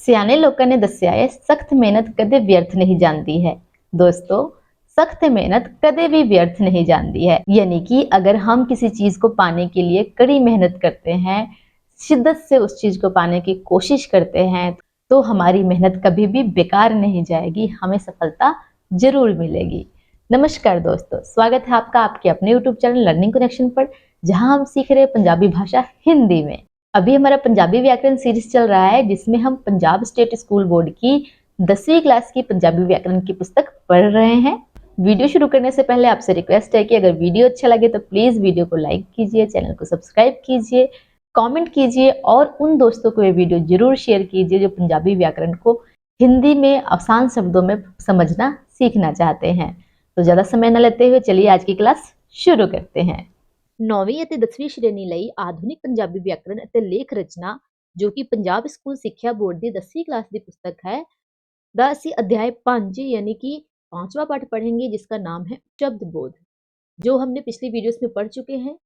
ਸਿਆਣੇ ਲੋਕਾਂ ਨੇ ਦੱਸਿਆ ਹੈ ਸਖਤ ਮਿਹਨਤ ਕਦੇ व्यर्थ नहीं जाती है। दोस्तों, सख्त मेहनत कदे भी व्यर्थ नहीं जाती है। यानी कि अगर हम किसी चीज को पाने के लिए कड़ी मेहनत करते हैं, शिद्दत से उस चीज को पाने की कोशिश करते हैं, तो हमारी मेहनत कभी भी बेकार नहीं जाएगी, हमें सफलता जरूर मिलेगी। नमस्कार दोस्तों, स्वागत है आपका आपके अपने YouTube चैनल लर्निंग कनेक्शन पर, जहां हम सीख रहे हैं पंजाबी भाषा हिंदी में। अभी हमारा पंजाबी व्याकरण सीरीज चल रहा है, जिसमें हम पंजाब स्टेट स्कूल बोर्ड की 10वीं क्लास की पंजाबी व्याकरण की पुस्तक पढ़ रहे हैं। वीडियो शुरू करने से पहले आपसे रिक्वेस्ट है कि अगर वीडियो अच्छा लगे तो प्लीज वीडियो को लाइक कीजिए, चैनल को सब्सक्राइब कीजिए, कमेंट कीजिए और उन दोस्तों को ये वीडियो जरूर शेयर कीजिए जो पंजाबी व्याकरण को हिंदी में आसान शब्दों में समझना सीखना चाहते हैं। तो ज्यादा समय न लेते हुए चलिए आज की क्लास शुरू करते हैं। 9ਵੀਂ ਅਤੇ 10ਵੀਂ ਸ਼੍ਰੇਣੀ ਲਈ ਆਧੁਨਿਕ ਪੰਜਾਬੀ ਵਿਆਕਰਣ ਅਤੇ ਲੇਖ ਰਚਨਾ, ਜੋ ਕਿ ਪੰਜਾਬ ਸਕੂਲ ਸਿੱਖਿਆ ਬੋर्ड ਦੀ 10वीं क्लास ਦੀ पुस्तक है, ਦਾ ਅਸੀਂ अध्याय 5 यानी कि 5वां पाठ पढ़ेंगे, जिसका नाम है शब्द बोध, जो हमने पिछली वीडियोस में पढ़ चुके हैं।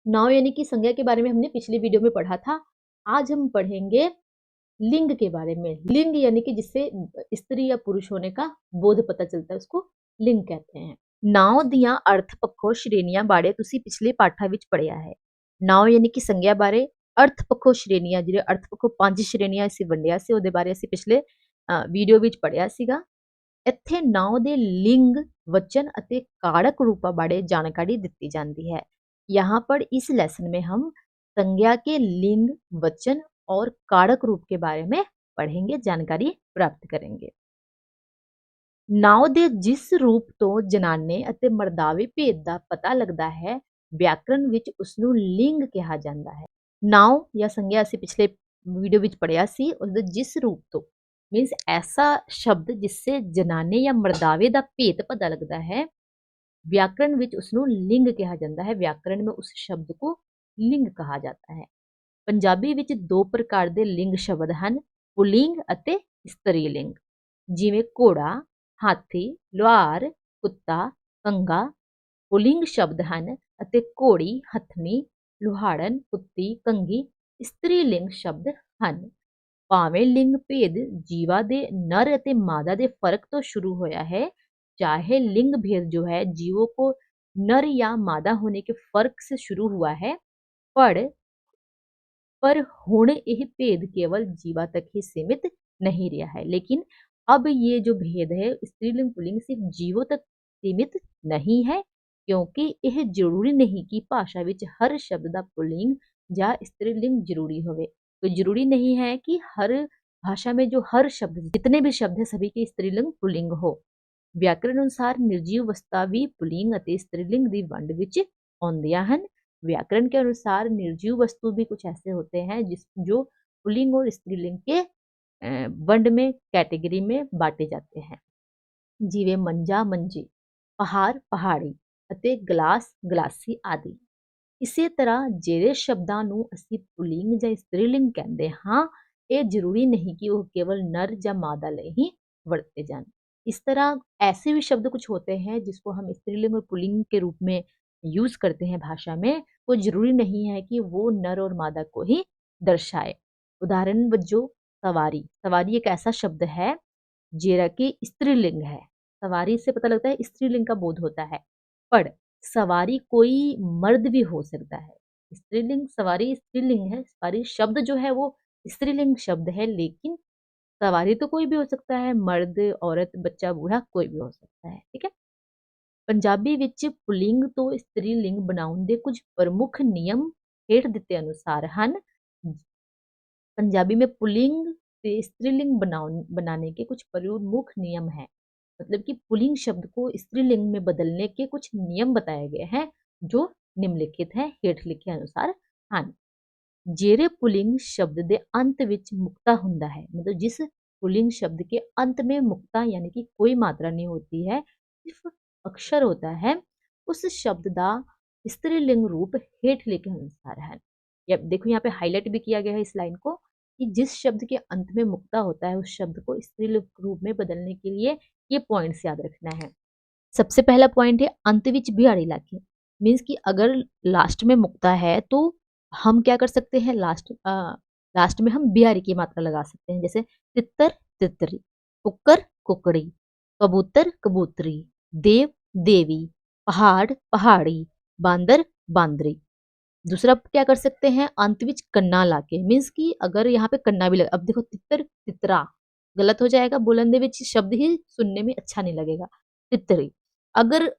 नाव यानी कि संज्ञा के बारे में हमने पिछली वीडियो में पढ़ा था। आज हम पढ़ेंगे लिंग के बारे में। लिंग यानी कि जिससे स्त्री या पुरुष होने का बोध पता चलता है, उसको लिंग कहते हैं। नाव ਦੀਆਂ अर्थ ਪੱਖੋਂ ਸ਼੍ਰੇਣੀਆਂ ਬਾਰੇ ਤੁਸੀਂ ਪਿਛਲੇ ਪਾਠਾਂ ਵਿੱਚ ਪੜ੍ਹਿਆ ਹੈ। ਨਾਉ ਯਾਨੀ ਕਿ ਸੰਗਿਆ ਬਾਰੇ, अर्थ ਪੱਖੋਂ ਸ਼੍ਰੇਣੀਆਂ, ਜਿਹੜੇ अर्थ ਪੱਖੋਂ 5 ਸ਼੍ਰੇਣੀਆਂ ਅਸੀਂ ਵੰਡਿਆ ਸੀ, ਉਹਦੇ ਬਾਰੇ ਅਸੀਂ ਪਿਛਲੇ ਵੀਡੀਓ ਵਿੱਚ ਪੜ੍ਹਿਆ ਸੀਗਾ। ਇੱਥੇ ਨਾਉ ਦੇ ਲਿੰਗ, वचन ਅਤੇ कारक रूपों बारे जानकारी ਦਿੱਤੀ ਜਾਂਦੀ है। यहाँ पर इस लेसन में हम संज्ञा के लिंग, वचन और कारक रूप के बारे में पढ़ेंगे, जानकारी प्राप्त करेंगे। ਨਾਉ ਦੇ ਜਿਸ ਰੂਪ ਤੋਂ ਜਨਾਨੇ ਅਤੇ ਮਰਦਾਵੇ ਭੇਦ ਦਾ ਪਤਾ ਲੱਗਦਾ ਹੈ, ਵਿਆਕਰਣ ਵਿੱਚ ਉਸਨੂੰ ਲਿੰਗ ਕਿਹਾ ਜਾਂਦਾ ਹੈ। ਨਾਉ ਜਾਂ ਸੰਗਿਆ ਅਸੀਂ ਪਿਛਲੇ ਵੀਡੀਓ ਵਿੱਚ ਪੜਿਆ ਸੀ, ਉਸਦੇ ਜਿਸ ਰੂਪ ਤੋਂ मीन्स ऐसा शब्द जिससे जनाने या मर्दावे ਦਾ ਭੇਦ ਪਤਾ ਲੱਗਦਾ ਹੈ, ਵਿਆਕਰਣ ਵਿੱਚ ਉਸਨੂੰ ਲਿੰਗ ਕਿਹਾ ਜਾਂਦਾ ਹੈ। ਵਿਆਕਰਣ में उस शब्द को लिंग कहा जाता है। ਪੰਜਾਬੀ ਵਿੱਚ ਦੋ ਪ੍ਰਕਾਰ ਦੇ ਲਿੰਗ ਸ਼ਬਦ ਹਨ, ਪੁਲਿੰਗ ਅਤੇ ਇਸਤਰੀ-ਲਿੰਗ। ਜਿਵੇਂ ਘੋੜਾ, ਹਾਥੀ, ਲੁਹਾਰ, ਕੁੱਤਾ, ਕੰਗਾ ਪੁਲਿੰਗ ਸ਼ਬਦ ਹਨ ਅਤੇ ਘੋੜੀ, ਹਥਨੀ, ਲੁਹਾੜਨ, ਕੁੱਤੀ, ਕੰਗੀ ਇਸਤਰੀ-ਲਿੰਗ ਸ਼ਬਦ ਹਨ। ਭਾਵੇਂ ਲਿੰਗ ਭੇਦ ਜੀਵਾ ਦੇ ਨਰ ਅਤੇ ਮਾਦਾ ਦੇ फर्क तो शुरू होया है, चाहे लिंग भेद जो है जीवों को नर या मादा होने के फर्क से शुरू हुआ है, पर हुण यह भेद केवल जीवा तक ही सीमित नहीं रहा है। लेकिन अब ये जो भेद है स्त्रीलिंग पुल्लिंग सिर्फ जीवों तक सीमित नहीं है, क्योंकि यह जरूरी नहीं कि भाषा विच हर शब्द का पुल्लिंग या स्त्रीलिंग जरूरी होवे। तो जरूरी नहीं है कि हर भाषा में जो हर शब्द, जितने भी शब्द है, सभी के स्त्रीलिंग पुल्लिंग हो। व्याकरण अनुसार निर्जीव वस्ता भी पुल्लिंग ਅਤੇ स्त्रीलिंग ਦੀ ਵੰਡ ਵਿੱਚ ਆਉਂਦੀਆਂ ਹਨ। व्याकरण के अनुसार निर्जीव वस्तु भी कुछ ऐसे होते हैं जो पुल्लिंग और स्त्रीलिंग के वंड में, कैटेगरी में बांटे जाते हैं। जिਵੇਂ ਮੰਜਾ, ਮੰਜੀ, ਪਹਾੜ, ਪਹਾੜੀ ਅਤੇ ਗਲਾਸ, ਗਲਾਸੀ ਆਦि। ਇਸੇ ਤਰ੍ਹਾਂ ਜਿਹੜੇ ਸ਼ਬਦਾਂ ਨੂੰ ਅਸੀਂ ਪੁਲਿੰਗ ਜਾਂ स्त्रीलिंग ਕਹਿੰਦੇ ਹਾਂ, ਇਹ ਜ਼ਰੂਰੀ नहीं कि वो केवल नर या मादा ਲਈ ही वरते जान। इस तरह ऐसे भी शब्द कुछ होते हैं जिसको हम स्त्रीलिंग और पुल्लिंग के रूप में यूज करते हैं भाषा में, वो जरूरी नहीं है कि वो नर और मादा को ही दर्शाए। उदाहरण वजों सवारी। सवारी एक ऐसा शब्द है जेरा कि स्त्रीलिंग है। सवारी से पता लगता है स्त्रीलिंग का बोध होता है, पर सवारी कोई मर्द भी हो सकता है। स्त्रीलिंग सवारी स्त्रीलिंग है, सवारी शब्द जो है वो स्त्रीलिंग शब्द है, लेकिन सवारी तो कोई भी हो सकता है, मर्द, औरत, बच्चा, बूढ़ा कोई भी हो सकता है। ठीक है। ਪੰਜਾਬੀ ਵਿੱਚ ਪੁਲਿੰਗ ਤੋਂ स्त्रीलिंग ਬਣਾਉਣ ਦੇ कुछ प्रमुख नियम ਹੇਠ ਦਿੱਤੇ अनुसार ਹਨ। पंजाबी में पुलिंग से स्त्रीलिंग बनाने के कुछ प्रमुख नियम हैं। मतलब कि पुलिंग शब्द को स्त्रीलिंग में बदलने के कुछ नियम बताए गए हैं, जो निम्नलिखित हैं, हेठ लिखे अनुसार ਹਨ। ਜਿਹੜੇ पुलिंग शब्द के अंत विच मुक्ता हुंदा है, मतलब जिस पुलिंग शब्द के अंत में मुक्ता यानी कि कोई मात्रा नहीं होती है, सिर्फ अक्षर होता है, उस शब्द का स्त्रीलिंग रूप हेठ लिखे अनुसार है। या देखो यहाँ पे हाईलाइट भी किया गया है इस लाइन को, कि जिस शब्द के अंत में मुक्ता होता है उस शब्द को स्त्रीलिंग रूप में बदलने के लिए ये पॉइंट्स याद रखना है। सबसे पहला पॉइंट है अंत विच बिहाड़ी लाके। मीन्स कि अगर लास्ट में मुक्ता है तो हम क्या कर सकते हैं, लास्ट लास्ट में हम बिहारी की मात्रा लगा सकते हैं, जैसे तितर तितरी, कुकर कुकड़ी, कबूतर कबूतरी, देव देवी, पहाड़ पहाड़ी, बांदर बांदरी। दूसरा क्या कर सकते हैं, अंत विच कन्ना लाके, मीन्स कि अगर यहाँ पे कन्ना भी लगा, अब देखो तितर तितरा गलत हो जाएगा, बोलन दे विच शब्द ही सुनने में अच्छा नहीं लगेगा। तितरी, अगर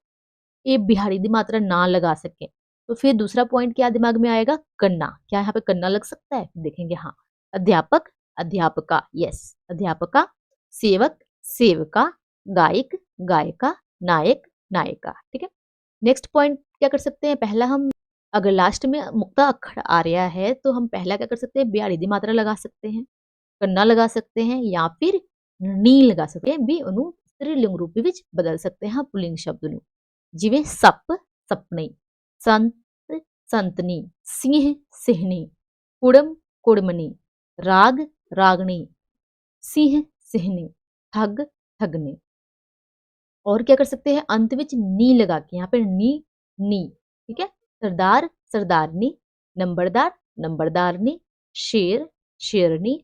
ये बिहारी दी मात्रा ना लगा सके तो फिर दूसरा पॉइंट क्या दिमाग में आएगा, कन्ना। क्या यहाँ पे कन्ना लग सकता है, देखेंगे। हाँ, अध्यापक अध्यापका, यस अध्यापका, सेवक सेवका, गायक गायिका, नायक नायिका। ठीक है, नेक्स्ट पॉइंट क्या कर सकते हैं, पहला हम अगर लास्ट में मुक्ता अक्षर आ रहा है तो हम पहला क्या कर सकते हैं, बिहारी दी मात्रा लगा सकते हैं, कन्ना लगा सकते हैं, या फिर नी लगा सकते हैं, भी ਉਹਨੂੰ स्त्रीलिंग रूप ਵਿੱਚ बदल सकते हैं पुल्लिंग शब्द ਨੂੰ, जिवें सप सपनी, संत संतनी, सिंह सिंहनी, कुड़म कुड़मनी, राग रागनी, सिंह सिंहनी, ठग ठगनी। और क्या कर सकते हैं, अंत विच नी लगा के, यहाँ पे नी नी। ठीक है, सरदार सरदारनी, नंबरदार नंबरदारनी, शेर शेरनी,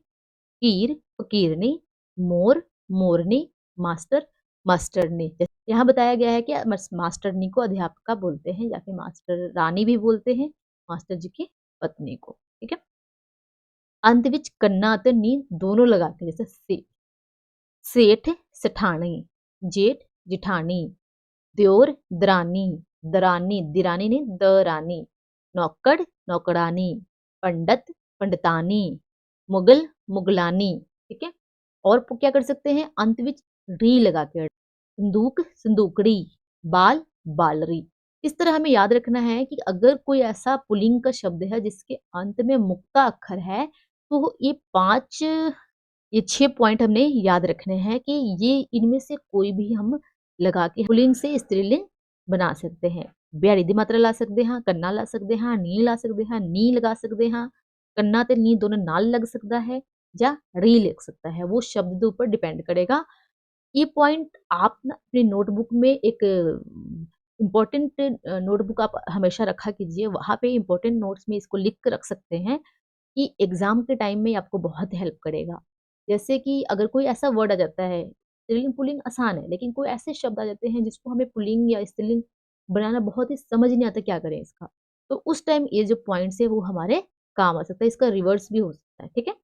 फकीर फकीरनी, मोर मोरनी, मास्टर मास्टरनी। यहाँ बताया गया है कि मास्टरनी को अध्यापिका बोलते हैं, या फिर मास्टर रानी भी बोलते हैं मास्टर जी की पत्नी को। ठीक है, अंत विच कन्ना ते नी दोनों लगा के, जैसे सेठ सेठानी, जेठ जिठानी, द्योर दरानी, दरानी दिरानी ने दरानी, नौकड़ नौकड़ानी, पंडित पंडितानी, मुगल मुगलानी। ठीक है, और क्या कर सकते हैं, अंत विच री लगा के, संदूक संदूकड़ी, बाल बालरी। इस तरह हमें याद रखना है कि अगर कोई ऐसा पुल्लिंग का शब्द है जिसके अंत में मुक्ता अक्षर है, तो ये 6 पॉइंट हमने याद रखने हैं कि ये इनमें से कोई भी हम लगा के पुल्लिंग से स्त्रीलिंग बना सकते हैं। बिहारी दी मात्रा ला सकते हैं, कन्ना ला सकते हैं, नी ला सकते हैं, नी लगा सकते हैं, कन्ना ते नी दोनों नाल लग सकता है, या री लग सकता है, वो शब्द के ऊपर डिपेंड करेगा। ये पॉइंट आप ना अपनी नोटबुक में एक इम्पोर्टेंट नोटबुक आप हमेशा रखा कीजिए, वहाँ पे इम्पोर्टेंट नोट्स में इसको लिख कर रख सकते हैं कि एग्जाम के टाइम में आपको बहुत हेल्प करेगा। जैसे कि अगर कोई ऐसा वर्ड आ जाता है, स्त्रीलिंग पुल्लिंग आसान है, लेकिन कोई ऐसे शब्द आ जाते हैं जिसको हमें पुल्लिंग या स्त्रीलिंग बनाना बहुत ही समझ नहीं आता क्या करें इसका, तो उस टाइम ये जो पॉइंट्स है वो हमारे काम आ सकता है, इसका रिवर्स भी हो सकता है। ठीक है,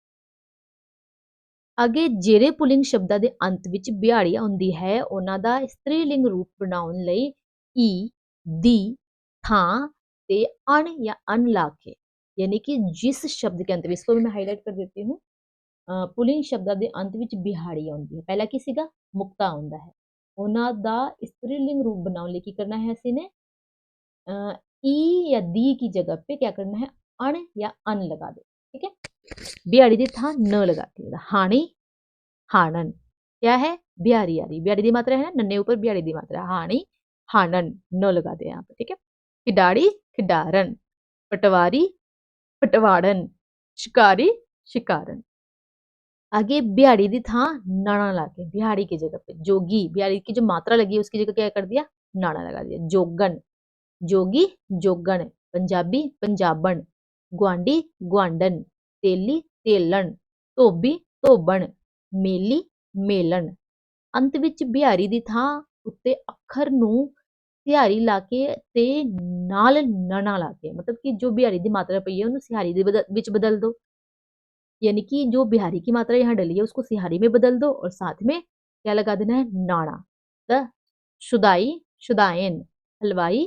ਅੱਗੇ ਜਿਹੜੇ ਪੁਲਿੰਗ ਸ਼ਬਦਾਂ ਦੇ ਅੰਤ ਵਿੱਚ ਬਿਹਾੜੀ ਆਉਂਦੀ ਹੈ ਉਹਨਾਂ ਦਾ ਇਸਤਰੀਲਿੰਗ ਰੂਪ ਬਣਾਉਣ ਲਈ ਈ, ਦੀ, ਥਾਂ ਤੇ ਅਣ या अन ला के, यानी कि जिस शब्द के अंत में, इसको भी मैं हाईलाइट कर देती हूँ, ਪੁਲਿੰਗ ਸ਼ਬਦਾਂ ਦੇ ਅੰਤ ਵਿੱਚ ਬਿਹਾੜੀ ਆਉਂਦੀ ਹੈ, ਪਹਿਲਾ ਕੀ ਸੀਗਾ, ਮੁਕਤਾ ਆਉਂਦਾ ਹੈ, ਉਹਨਾਂ ਦਾ ਇਸਤਰੀਲਿੰਗ रूप बनाने लिए की करना है ਅਸੀਂ ने ई या दी की जगह पे क्या करना है, अण या अन लगा दे। ठीक है, बिहाड़ी दी थां न लगा के, हाणी हानन, क्या है, बिहारी आ रही, बिहारी दी मात्रा है ना, नन्ने ऊपर बिहारी दी मात्रा, हाणी हानन, न लगा दे यहाँ पे। ठीक है, खिडाड़ी खिडारन, पटवारी पटवाड़न, शिकारी शिकारन। आगे बिहाड़ी दी थां नाना लाके, बिहाड़ी की जगह पे जोगी, बिहाड़ी की जो मात्रा लगी है उसकी जगह क्या कर दिया, नाना लगा दिया, जोगन जोगी जोगन, पंजाबी पंजाबन, गुआंढी गुआंढन, तेली तेलन, ਧੋਬੀ ਧੋਬਣ, ਮੇਲੀ ਮੇਲਣ। ਅੰਤ ਵਿੱਚ ਬਿਹਾਰੀ ਦੀ ਥਾਂ ਉੱਤੇ ਅੱਖਰ ਨੂੰ ਸਿਹਾਰੀ ਲਾ ਕੇ ਤੇ ਨਾਲ ਨਣਾ ਲਾ ਕੇ, मतलब कि जो बिहारी ਦੀ मात्रा पई है ਉਹਨੂੰ सिहारी ਦੇ ਵਿੱਚ बदल दो, यानी कि जो बिहारी की मात्रा यहाँ डली है उसको सिहारी में बदल दो, और साथ में क्या लगा देना है, नाना। द शुदाई शुदायन, हलवाई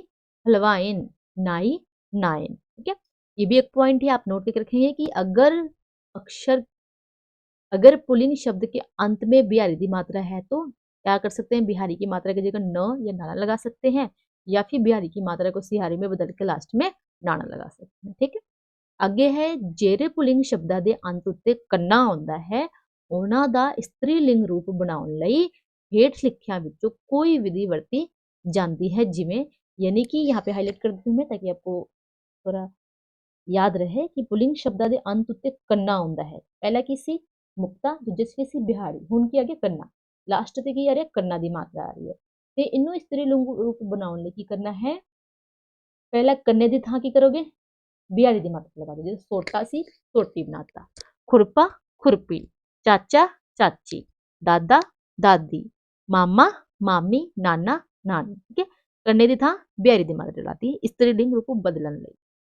हलवाइन, नाई नायन। ठीक है, ये भी एक पॉइंट है, आप नोट करके रखेंगे कि अगर पुल्लिंग शब्द के अंत में बिहारी की मात्रा है तो क्या कर सकते हैं, बिहारी की मात्रा की जगह न या नाना लगा सकते हैं, या फिर बिहारी की मात्रा को सिहारी में बदल के लास्ट में नाना लगा सकते हैं। ठीक है, ਅੱਗੇ ਹੈ ਜਿਹੜੇ ਪੁਲਿੰਗ ਸ਼ਬਦਾਂ ਦੇ ਅੰਤ ਉੱਤੇ ਕੰਨਾ ਆਉਂਦਾ ਹੈ ਉਹਨਾਂ ਦਾ ਇਸਤਰੀਲਿੰਗ ਰੂਪ ਬਣਾਉਣ ਲਈ ਹੇਠ ਲਿਖਿਆਂ ਵਿੱਚੋਂ कोई विधि ਵਰਤੀ ਜਾਂਦੀ है, जिमें, यानी कि यहाँ पे हाईलाइट कर देती हूँ मैं ताकि आपको थोड़ा याद रहे कि पुलिंग शब्दाਂ ਦੇ ਅੰਤ ਉੱਤੇ ਕੰਨਾ ਆਉਂਦਾ ਹੈ। ਪਹਿਲਾ ਕੀ ਸੀ, ਮੁਕਤਾ, ਦੂਜੇ ਸੀ ਬਿਹਾਰੀ, ਹੁਣ ਕੀ ਆ ਗਿਆ, ਕੰਨਾ, ਲਾਸਟ ਤੇ ਕੀ ਆ ਰਿਹਾ, ਕੰਨਾ ਦੀ ਮਾਤਰਾ ਆ ਰਹੀ ਹੈ, ਤੇ ਇਹਨੂੰ ਇਸਤਰੀਲਿੰਗ ਰੂਪ ਬਣਾਉਣ ਲਈ ਕੀ ਕਰਨਾ ਹੈ, ਪਹਿਲਾ ਕੰਨੇ ਦੀ ਥਾਂ ਕੀ ਕਰੋਗੇ, बिहारी दी मात्रा लगा दो, जैसे सोटा सी सोटी बनाता, खुरपा खुरपी, चाचा चाची, दादा दादी, मामा मामी, नाना नानी। ठीक है, करने दी थां बिहारी दी मात्रा लाती स्त्रीलिंग रूप बदलन लई।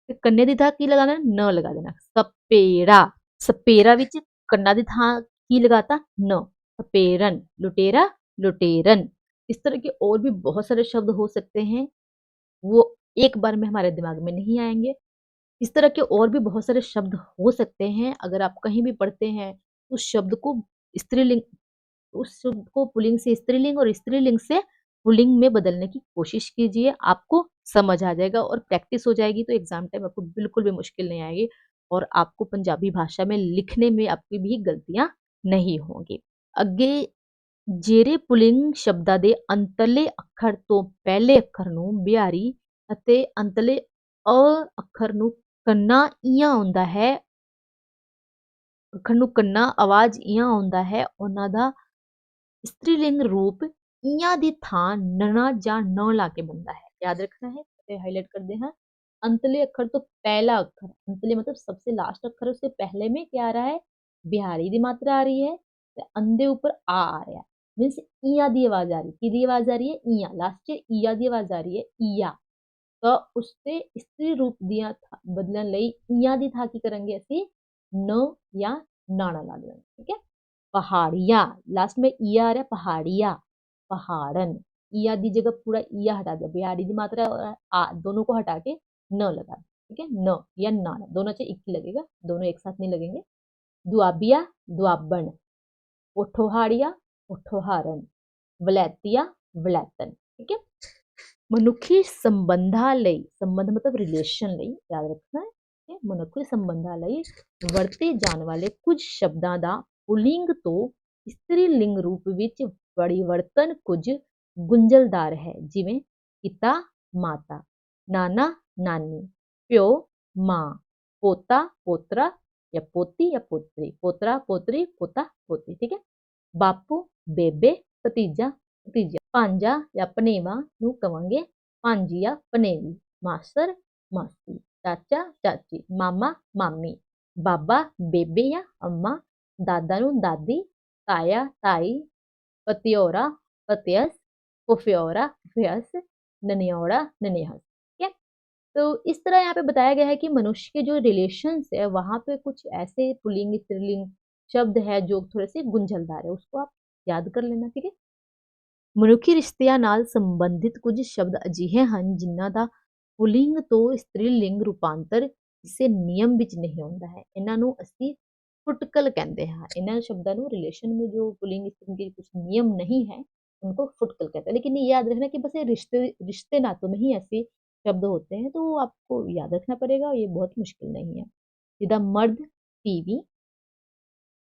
ते कन्ने दी थां की लगाना न लगा देना। सपेरा, सपेरा विच कन्ना दी थां की लगाता न। सपेरन, लुटेरा लुटेरन। इस तरह के और भी बहुत सारे शब्द हो सकते हैं, वो एक बार में हमारे दिमाग में नहीं आएंगे। इस तरह के और भी बहुत सारे शब्द हो सकते हैं। अगर आप कहीं भी पढ़ते हैं उस शब्द को स्त्रीलिंग, उस शब्द को पुल्लिंग से स्त्रीलिंग और स्त्रीलिंग से पुल्लिंग में बदलने की कोशिश कीजिए, आपको समझ आ जाएगा और प्रैक्टिस हो जाएगी तो एग्जाम टाइम आपको बिल्कुल भी मुश्किल नहीं आएगी और आपको पंजाबी भाषा में लिखने में आपकी भी गलतियां नहीं होंगी। ਅੱਗੇ ਜਿਹੜੇ ਪੁਲਿੰਗ ਸ਼ਬਦਾਂ ਦੇ ਅੰਤਲੇ ਅੱਖਰ ਤੋਂ ਪਹਿਲੇ ਅੱਖਰ ਨੂੰ ਬਿਹਾਰੀ ਅਤੇ ਅੰਤਲੇ ਅ ਅੱਖਰ ਨੂੰ ਕੰਨਾ ਇਆਂ ਆਉਂਦਾ ਹੈ, ਅੱਖਰ ਨੂੰ ਕੰਨਾ ਆਵਾਜ਼ ਇਆਂ ਆਉਂਦਾ ਹੈ, ਉਹਨਾਂ ਦਾ स्त्रीलिंग रूप इया दी थां नना ਜਾਂ ਨ ਲਾ ਕੇ ਬਣਦਾ ਹੈ। याद रखना है, ਤੇ हाईलाइट करते हैं। अंतले अक्षर तो पहला अक्षर, अंतले मतलब सबसे लास्ट अक्षर है, उसके पहले में क्या आ रहा है, बिहारी दी मात्रा आ रही है, ते अंधे ऊपर आ रहा है, मीन्स इया दी आवाज आ रही है। किदी आवाज आ रही है, इया, लास्ट च इया दी आवाज आ रही है, इया। तो उससे स्त्री रूप दिया बदलन लई इया दी था की करेंगे ਅਸੀਂ न या नाना ला देंगे। ठीक है, पहाड़िया, लास्ट में इया आ रहा है, पहाड़िया, पहाड़न। इया दी जगह पूरा इया हटा दिया, बिहारी दी मात्रा और आ दोनों को हटा के न लगा। ठीक है, न या ना, दोनों से एक ही लगेगा, दोनों एक साथ नहीं लगेंगे। दुआबिया, दुआबन, ओठोहाड़िया, ओठोहारन, वलैतिया, वलैतन। ठीक है, मनुखी संबंधां ਲਈ, संबंध मतलब रिलेशन ਲਈ, याद रखना है। मनुखी संबंधां ਲਈ ਵਰਤੇ ਜਾਣ ਵਾਲੇ ਕੁਝ ਸ਼ਬਦਾਂ ਦਾ ਪੁਲਿੰਗ ਤੋਂ ਇਸਤਰੀ-ਲਿੰਗ ਰੂਪ ਵਿੱਚ ਪਰਿਵਰਤਨ ਕੁਝ ਗੁੰਝਲਦਾਰ ਹੈ, ਜਿਵੇਂ ਪਿਤਾ ਮਾਤਾ, ਨਾਨਾ ਨਾਨੀ, ਪਿਓ ਮਾਂ, पोता पोतरा या पोती या पोतरी, पोतरा पोतरी, पोता पोती। ठीक है, बापू बेबे, भतीजा भतीजा, भांजा या भनेवा ਨੂੰ ਕਵਾਂਗੇ ਭਾਂਜੀ ਜਾਂ ਭਨੇਵੀ, ਮਾਸਰ ਮਾਸੀ, ਚਾਚਾ ਚਾਚੀ, ਮਾਮਾ ਮਾਮੀ, ਬਾਬਾ ਬੇਬੇ ਜਾਂ ਅੰਮਾ, दादा ਨੂੰ दादी, ताया ताई, पतियोरा पतियस, फुफियोरा फुफियस, ननियोड़ा ननिहस। ठीक है, तो इस तरह यहाँ पे बताया गया है कि मनुष्य के जो रिलेशंस है वहां पे कुछ ऐसे पुल्लिंग स्त्रीलिंग शब्द है जो थोड़े से गुंझलदार है, उसको आप याद कर लेना। ठीक है, ਮਨੁੱਖੀ ਰਿਸ਼ਤਿਆਂ ਨਾਲ ਸੰਬੰਧਿਤ ਕੁਝ ਸ਼ਬਦ ਅਜਿਹੇ ਹਨ ਜਿਨ੍ਹਾਂ ਦਾ ਪੁਲਿੰਗ ਤੋਂ ਇਸਤਰੀ-ਲਿੰਗ ਰੂਪਾਂਤਰ ਕਿਸੇ ਨਿਯਮ ਵਿੱਚ ਨਹੀਂ ਹੁੰਦਾ ਹੈ। ਇਹਨਾਂ ਨੂੰ ਅਸੀਂ फुटकल कहते हैं। इन शब्दों को रिलेशन में जो पुलिंग स्त्रीलिंग के कुछ नियम नहीं है उनको फुटकल कहते हैं। लेकिन ये याद रखना कि बस ये रिश्ते रिश्ते नातों में ही ऐसे शब्द होते हैं, तो आपको याद रखना पड़ेगा, ये बहुत मुश्किल नहीं है। सीधा मर्द बीवी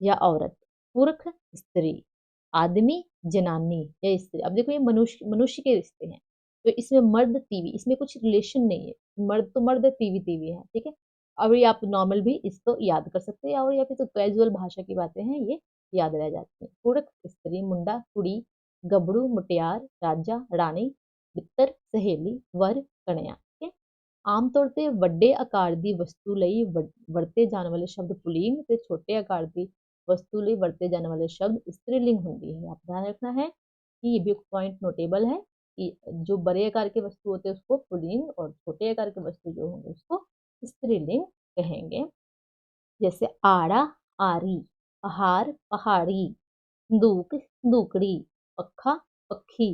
या औरत, पुरुष स्त्री, आदमी जनानी या स्त्री। अब देखो ये मनुष्य मनुष्य के रिश्ते हैं, तो इसमें मर्द तीवी, इसमें कुछ रिलेशन नहीं है, मर्द तो मर्द तीवी तीवी है। ठीक है, और ये आप नॉर्मल भी इसको याद कर सकते हैं, और या फिर तो कैजुअल भाषा की बातें हैं, ये याद रह जाती हैं। पुरुष स्त्री, मुंडा कुड़ी, गबड़ू मुटियार, राजा रानी, मित्र सहेली, वर कन्या। ठीक है, आम तौर ਤੇ ਵੱਡੇ ਆਕਾਰ ਦੀ ਵਸਤੂ ਲਈ ਵਰਤੇ ਜਾਣ ਵਾਲੇ ਸ਼ਬਦ ਪੁਲਿੰਗ ਤੇ ਛੋਟੇ ਆਕਾਰ ਦੀ वस्तु लिए वर्ते जाने वाले शब्द स्त्रीलिंग होती है। आप ध्यान रखना है कि ये भी एक पॉइंट नोटेबल है कि जो बड़े आकार के वस्तु होते हैं उसको पुल्लिंग और छोटे आकार के वस्तु जो होंगे उसको स्त्रीलिंग कहेंगे। जैसे आड़ा आरी, पहाड़ पहाड़ी, संदूक संदूकड़ी, पखा पक्षी।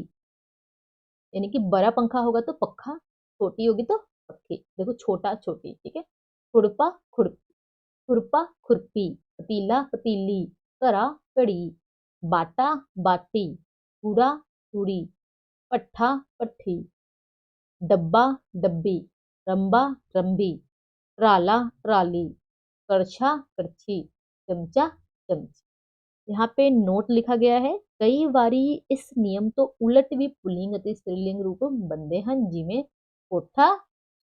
यानी कि बड़ा पंखा होगा तो पखा, छोटी होगी तो पक्षी। देखो छोटा छोटी। ठीक है, खुरपा खुरपी, खुरपा खुरपी, पतीला पतीली, घड़ा घड़ी, बाटा बाटी, कूड़ा कूड़ी, पट्ठा पट्ठी, डब्बा डब्बी, रंबा रंबी, ट्राला ट्राली, करछा करछी, चमचा चमची। यहाँ पे नोट लिखा गया है, कई वारी इस नियम तो उलट भी पुल्लिंग ਅਤੇ स्त्रीलिंग रूप बनते हैं, जिमें कोठा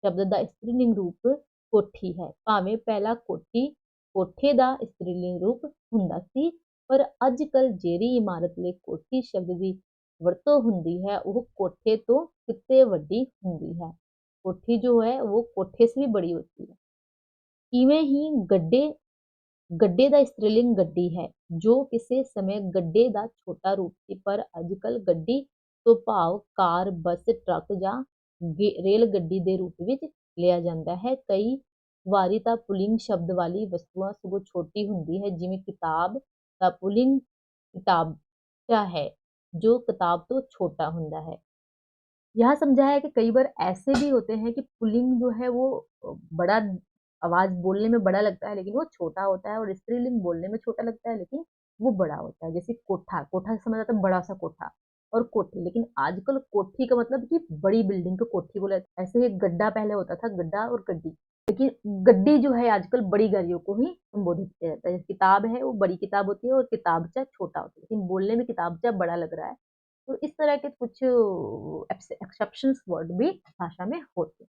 शब्द ਦਾ स्त्रीलिंग रूप कोठी है। ਭਾਵੇਂ ਪਹਿਲਾ ਕੋਠੀ ਕੋਠੇ ਦਾ स्त्रीलिंग रूप ਹੁੰਦਾ ਸੀ, ਪਰ ਅੱਜ ਕੱਲ ਜਿਹੜੀ ਇਮਾਰਤ ਲਈ ਕੋਠੀ ਸ਼ਬਦ ਦੀ ਵਰਤੋਂ ਹੁੰਦੀ है वो कोठे तो कितने ਵੱਡੀ ਹੁੰਦੀ है। कोठी जो है वो कोठे से भी बड़ी होती है। इवें ही गड्ढे ਗੱਡੇ ਦਾ ਇਸਤਰੀਲਿੰਗ ਗੱਡੀ ਹੈ, ਜੋ ਕਿਸੇ ਸਮੇਂ ਗੱਡੇ ਦਾ ਛੋਟਾ ਰੂਪ ਸੀ, ਪਰ ਅੱਜਕੱਲ ਗੱਡੀ ਤੋਂ ਭਾਵ ਕਾਰ, ਬੱਸ, ਟਰੱਕ ਜਾਂ ਰੇਲ ਗੱਡੀ ਦੇ ਰੂਪ ਵਿੱਚ ਲਿਆ ਜਾਂਦਾ ਹੈ। ਕਈ ਵਾਰੀ ਤਾਂ ਪੁਲਿੰਗ ਸ਼ਬਦ ਵਾਲੀ ਵਸਤੂਆਂ ਸਗੋਂ ਛੋਟੀ ਹੁੰਦੀ ਹੈ, ਜਿਵੇਂ ਕਿਤਾਬ ਦਾ ਪੁਲਿੰਗ किताबचा है जो किताब तो छोटा होता है। यहाँ समझा है कि कई बार ऐसे भी होते हैं कि पुल्लिंग जो है वो बड़ा आवाज बोलने में बड़ा लगता है लेकिन वो छोटा होता है, और स्त्रीलिंग बोलने में छोटा लगता है लेकिन वो बड़ा होता है। जैसे कोठा, कोठा से समझ आता है बड़ा सा कोठा, और कोठी, लेकिन आजकल कोठी का मतलब कि बड़ी बिल्डिंग को कोठी बोला जाता है। ऐसे ही गड्ढा पहले होता था, गड्ढा और गड्डी, लेकिन गड्डी जो है आजकल बड़ी गाड़ियों को ही संबोधित किया जाता है। किताब है वो बड़ी किताब होती है और किताबचा छोटा होता है, लेकिन बोलने में किताबचा बड़ा लग रहा है। तो इस तरह के कुछ एक्सेप्शंस वर्ड भी भाषा में होते।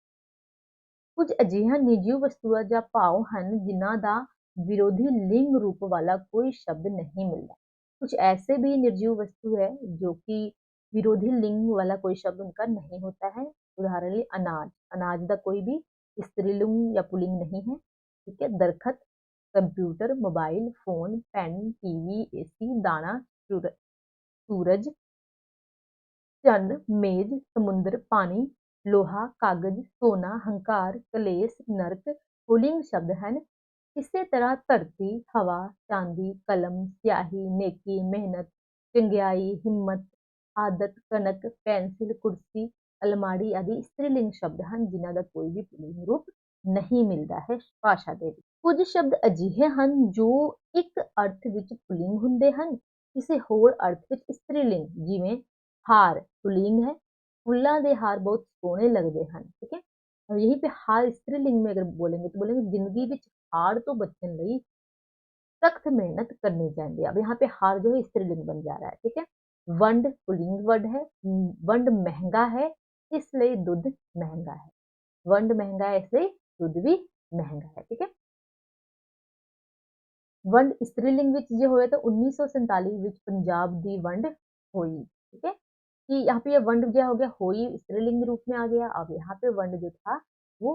ਕੁਝ ਅਜਿਹੀਆਂ ਨਿੱਜੀ ਵਸਤੂਆਂ ਜਾਂ ਭਾਵ ਹਨ ਜਿਨ੍ਹਾਂ ਦਾ विरोधी लिंग रूप वाला कोई शब्द नहीं मिलता। कुछ ऐसे भी निर्जीव वस्तु है जो कि विरोधी लिंग वाला कोई शब्द उनका नहीं होता है। उदाहरण लिए अनाज, अनाज का कोई भी स्त्रीलिंग या पुल्लिंग नहीं है। ठीक है। दरखत, computer, mobile phone, pen, TV, AC, दाना, सूरज, चंद, मेज, समुद्र, पानी, लोहा, कागज, सोना, हंकार, कलेस, नरक पुल्लिंग शब्द हैं। इसी तरह धरती, हवा, चांदी, कलम, स्याही, नेकी, मेहनत, चंगियाई, हिम्मत, आदत, कनक, पेंसिल, कुर्सी, अलमाड़ी आदि स्त्रीलिंग शब्द हैं जिन्हां दा कोई भी पुल्लिंग रूप नहीं मिलता है भाषा दे विच। कुछ शब्द अजिहे हैं जो एक अर्थ विच पुल्लिंग हुंदे हन, किसी होर अर्थ विच स्त्रीलिंग, जिवें हार पुल्लिंग है, फुल्लां दे हार बहुत सोहणे लगदे हन। ठीक है। और यहीं पे हार स्त्रीलिंग में अगर बोलेंगे तो बोलेंगे जिंदगी विच हार तो बचने लई सख्त मेहनत करनी चाहिए। अब यहाँ पे हार जो है स्त्रीलिंग बन जा रहा है। ठीक है। वंड पुल्लिंग वर्ड है। वंड महंगा है इसलिए दुध महंगा है। वंड महंगा है इसलिए दुध भी महंगा है। ठीक है। वंड स्त्रीलिंग विच जो होए तो 1947 विच पंजाब दी वंड होई। ठीक है। कि यहाँ पे ये वंड जो हो गया होई स्त्रीलिंग रूप में आ गया। अब यहाँ पे वंड जो था वो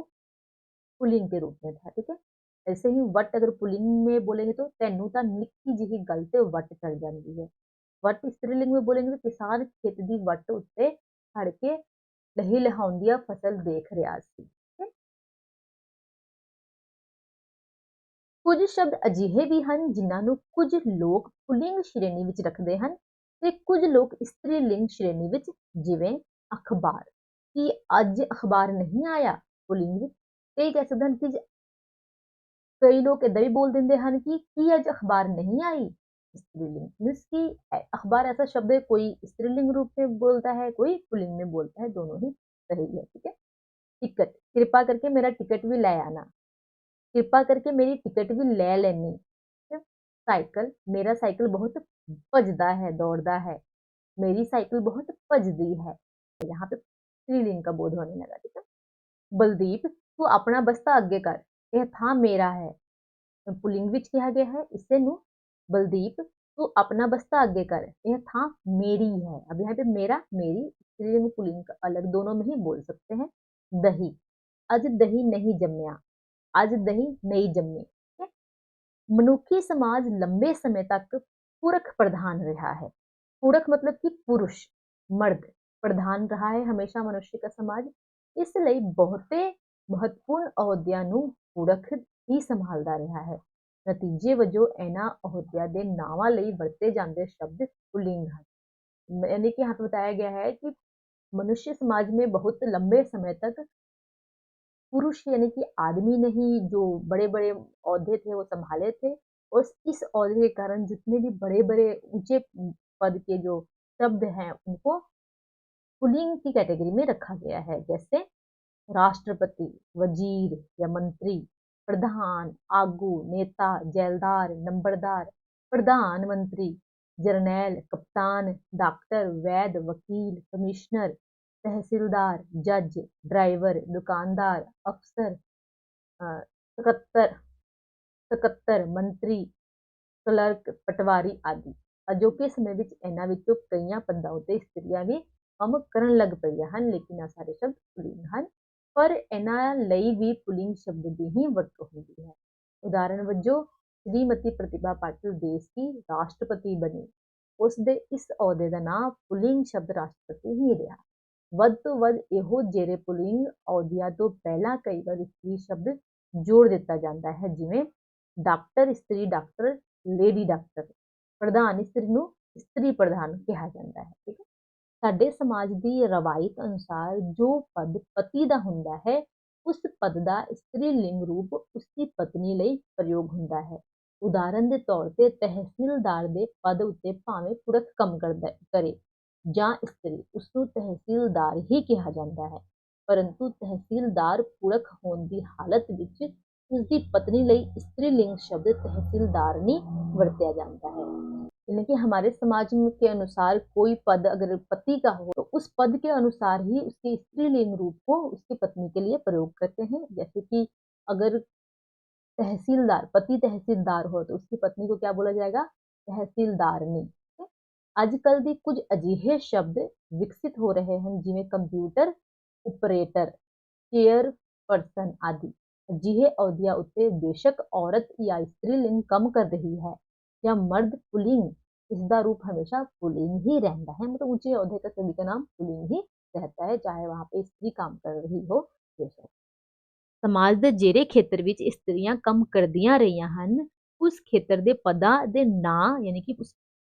पुल्लिंग के रूप में था। ठीक है। ऐसे ही वट अगर पुल्लिंग में बोलेंगे तो तैनू तां निक्की जिही गल ते वट चल जाती है। वट स्त्रीलिंग में बोलेंगे तो किसान खेत दी वट उत्ते खड़ के लही लहाउंदी फसल देख रहा सी। ਕੁਝ ਸ਼ਬਦ ਅਜਿਹੇ ਵੀ ਹਨ ਜਿਨ੍ਹਾਂ ਨੂੰ ਕੁਝ ਲੋਕ ਪੁਲਿੰਗ ਸ਼੍ਰੇਣੀ ਵਿੱਚ ਰੱਖਦੇ ਹਨ ਤੇ ਕੁਝ ਲੋਕ ਇਸਤਰੀ-ਲਿੰਗ ਸ਼੍ਰੇਣੀ ਵਿੱਚ, ਜਿਵੇਂ ਅਖਬਾਰ। ਕਿ ਅੱਜ ਅਖਬਾਰ ਨਹੀਂ ਆਇਆ ਪੁਲਿੰਗ ਵਿੱਚ, ਤੇ ਕਹਿ ਸਕਦੇ ਹਨ ਕਿ कई लोग इदा भी बोल देंगे हैं कि अज अखबार नहीं आई स्त्रीलिंग, मीन्स कि अखबार ऐसा शब्द है कोई स्त्रीलिंग रूप में बोलता है कोई पुल्लिंग में बोलता है, दोनों ही सही है। ठीक है। टिकट, कृपा करके मेरा टिकट भी ले आना, कृपा करके मेरी टिकट भी ले लेनी। साइकिल, मेरा साइकिल बहुत भजदा है दौड़दा है, मेरी साइकिल बहुत भजदी है। यहाँ पे स्त्रीलिंग का बोध होने लगा। ठीक है। बलदीप, तू अपना बस्ता अगे कर, यह था मेरा है। पुल्लिंग विच कहा गया है इसे नु, बलदीप तू अपना बस्ता आगे कर, यह थां मेरी है। अब यहाँ पे मेरा मेरी स्त्रीलिंग पुल्लिंग अलग दोनों में ही बोल सकते हैं। दही, अज दही नहीं जम्मिया, अज दही नहीं जम्मी। मनुखी समाज लंबे समय तक पुरख प्रधान रहा है। पुरख मतलब कि पुरुष, मर्द प्रधान रहा है हमेशा मनुष्य का समाज, इसलिए बहुते महत्वपूर्ण अहुदियां नूं पुरख ही संभालदा रहा है। नतीजे वजों इन्हां अहुदियां दे नावां लई वरते जांदे शब्द पुल्लिंग हैं। यानी कि यहाँ पे बताया गया है कि मनुष्य समाज में बहुत लंबे समय तक पुरुष यानी कि आदमी ने ही जो बड़े बड़े औहदे थे वो संभाले थे, और इस औहदे के कारण जितने भी बड़े बड़े ऊंचे पद के जो शब्द हैं उनको पुल्लिंग की कैटेगरी में रखा गया है। जैसे राष्ट्रपति, वजीर या मंत्री, प्रधान, आगू, नेता, जैलदार, नंबरदार, प्रधानमंत्री, जरनैल, कप्तान, डॉक्टर, वैद, वकील, कमिश्नर, तहसीलदार, जज, ड्राइवर, दुकानदार, अफसर, सकत्तर, ਸਕੱਤਰ, ਮੰਤਰੀ, ਕਲਰਕ, ਪਟਵਾਰੀ ਆਦि। ਅਜੋਕੇ ਸਮੇਂ ਵਿੱਚ ਇਹਨਾਂ ਵਿੱਚੋਂ ਕਈਆਂ ਪਦਾਂ ਉੱਤੇ ਇਸਤਰੀਆਂ ਵੀ ਕੰਮ ਕਰਨ ਲੱਗ ਪਈਆਂ ਹਨ, ਲੇਕਿਨ ਇਹ ਸਾਰੇ ਸ਼ਬਦ ਪੁਲਿੰਗ ਹਨ, ਪਰ ਇਹਨਾਂ ਲਈ ਵੀ ਪੁਲਿੰਗ ਸ਼ਬਦ ਦੀ ਹੀ ਵਰਤੋਂ ਹੁੰਦੀ ਹੈ। ਉਦਾਹਰਣ ਵਜੋਂ श्रीमती प्रतिभा पाटिल देश की राष्ट्रपति बनी, ਉਸਦੇ ਇਸ ਅਹੁਦੇ ਦਾ ਨਾਮ ਪੁਲਿੰਗ ਸ਼ਬਦ ਰਾਸ਼ਟਰਪਤੀ ਹੀ ਰਿਹਾ। ਵੱਧ ਤੋਂ ਵੱਧ ਇਹੋ ਜਿਹੇ ਪੁਲਿੰਗ ਅਹੁਦਿਆਂ ਤੋਂ ਪਹਿਲਾਂ ਕਈ ਵਾਰ ਇਸਤਰੀ ਸ਼ਬਦ ਜੋੜ ਦਿੱਤਾ ਜਾਂਦਾ ਹੈ, ਜਿਵੇਂ ਡਾਕਟਰ ਇਸਤਰੀ ਡਾਕਟਰ, ਲੇਡੀ ਡਾਕਟਰ। ਪ੍ਰਧਾਨ ਇਸਤਰੀ ਨੂੰ ਇਸਤਰੀ ਪ੍ਰਧਾਨ ਕਿਹਾ ਜਾਂਦਾ ਹੈ। ਠੀਕ ਹੈ। ਸਾਡੇ ਸਮਾਜ ਦੀ ਰਵਾਇਤ ਅਨੁਸਾਰ ਜੋ ਪਦ ਪਤੀ ਦਾ ਹੁੰਦਾ ਹੈ, ਉਸ ਪਦ ਦਾ ਇਸਤਰੀ ਲਿੰਗ ਰੂਪ ਉਸਦੀ ਪਤਨੀ ਲਈ ਪ੍ਰਯੋਗ ਹੁੰਦਾ ਹੈ। ਉਦਾਹਰਨ ਦੇ ਤੌਰ ਤੇ ਤਹਿਸੀਲਦਾਰ ਦੇ ਪਦ ਉੱਤੇ ਭਾਵੇਂ ਪੁਰਖ ਕੰਮ ਕਰੇ ਜਾਂ ਇਸਤਰੀ, ਉਸਨੂੰ ਤਹਿਸੀਲਦਾਰ ਹੀ ਕਿਹਾ ਜਾਂਦਾ ਹੈ। ਪਰੰਤੂ ਤਹਿਸੀਲਦਾਰ ਪੁਰਖ ਹੋਣ ਦੀ ਹਾਲਤ ਵਿੱਚ ਉਸਦੀ ਪਤਨੀ ਲਈ ਇਸਤਰੀ लिंग शब्द तहसीलदारनी वरत्या जाता है। यानी कि हमारे समाज के अनुसार कोई पद अगर पति का हो तो उस पद के अनुसार ही उसके स्त्रीलिंग रूप को उसकी पत्नी के लिए प्रयोग करते हैं। जैसे कि अगर तहसीलदार, पति तहसीलदार हो तो उसकी पत्नी को क्या बोला जाएगा? तहसीलदारनी। अजकल दी कुछ अजिहे शब्द विकसित हो रहे हैं, जिमें कंप्यूटर उपरेटर, चेयर पर्सन आदि। अजिहे अहुदिया उत्ते बेशक औरत या स्त्रीलिंग कम कर रही है या मर्द पुलिंग, इसका रूप हमेशा पुलिंग ही रहता है। मतलब ऊंचे अहुदे का सभी का नाम पुलिंग ही रहता है, चाहे वहां पे स्त्री काम कर रही हो बेशक। ਸਮਾਜ ਦੇ ਜਿਹੜੇ ਖੇਤਰ ਵਿੱਚ ਇਸਤਰੀਆਂ ਕੰਮ ਕਰਦੀਆਂ ਰਹੀਆਂ ਹਨ, उस खेतर के पदा के नाम यानी कि